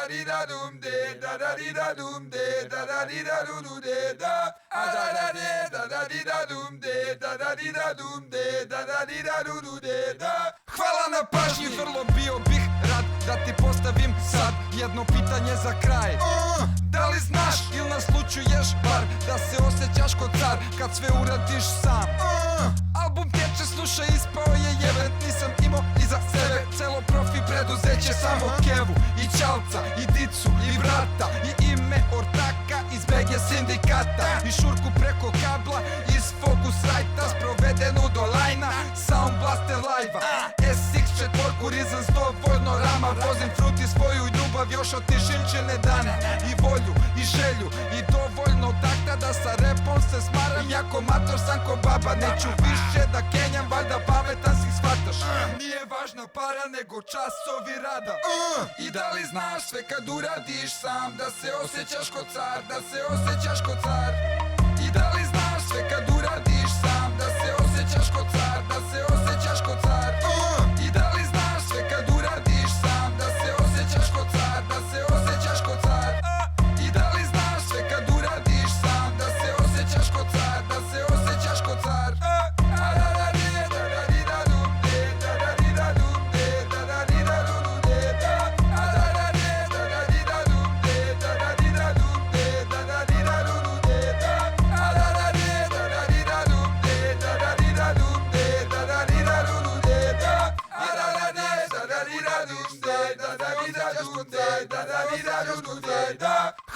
da di da dum de da da di da dum de da da di da du de da da da de da da di da dum de da da di da dum de da da di da du de da. Hvala na pažnji, vrlo bio bih rad da ti postavim sad jedno pitanje za kraj. Da li znaš ili naslučuješ bar da se osjećaš ko car kad sve uradiš sam? Album teče, slušaj, ispao je jeben, nisam imao iza sebe celo profi preduzeće, samo Kevu i Ćalca i Dicu i brata i ime ortaka iz BG sindikata i šurku preko kabla iz Focusrite-a sprovedenu do lajna Sound Blaster live-a SX4 Reasons, dovoljno rama, vozim fruti svoju ljubav još od tišinčine dane i volju i želju i dovoljno takta da sa repom se smaram, jako mator sam ko baba, neću više da kenjam, valjda pametan si, shvataš. Nije važna para nego časovi rada. I da li znaš sve kad uradiš sam da se osjećaš ko car, da se osjećaš ko car. I da li znaš sve kad uradiš sam da se osjećaš ko car, da se osjećaš ko car. I da li znaš sve kad uradiš sam da se osjećaš ko car, da se osjećaš ko car. I da li znaš sve kad uradiš sam da se osjećaš ko car, da se osjećaš ko car.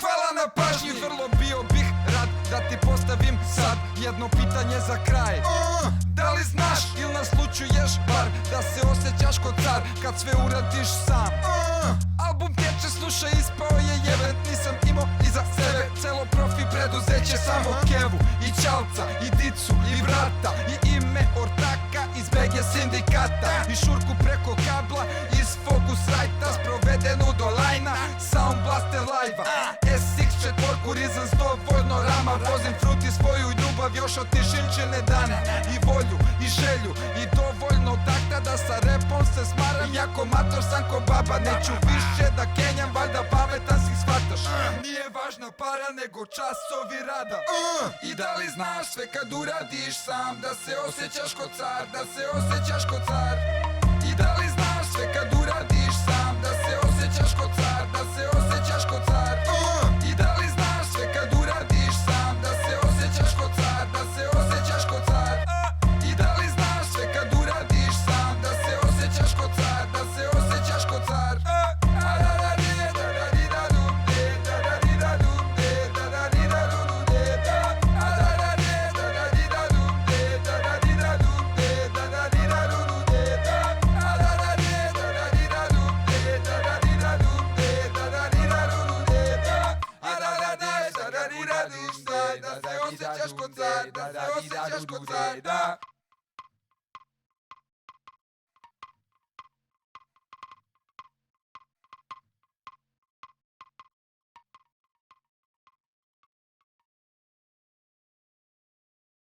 Hvala na pažnji, vrlo bio bih rad da ti postavim sad jedno pitanje za kraj. Da li znaš ili naslučuješ bar da se osjećaš ko car kad sve uradiš sam? Album teče, slušaj, ispao je jeben, nisam imao iza sebe celo profi preduzeće, samo Kevu i Ćalca i Dicu i brata i ime ortaka iz BG sindikata i šurku preko kabla iz Focusrite-a sprovedenu do lajna Sound Blaster live-a SX4 Reasons, dovoljno rama, vozim fruti svoju ljubav još od tišinčine dane i volju i želju i dovoljno takta da sa repom se smaram, jako mator sam ko baba, neću više da kenjam, valjda pametan si, shvataš. Nije važna para nego časovi rada. I da li znaš sve kad uradiš sam da se osjećaš ko car, da se osjećaš ko car. I da li znaš sve kad uradiš sam da se osjećaš ko car, da se osjećaš ko car. I da li znaš sve kad uradiš sam da se osjećaš ko car, da se osjećaš ko car. I da li znaš sve kad uradiš sam da se osjećaš ko car, da se osjećaš ko car. Da se osjećaš ko car, da se osjećaš ko car.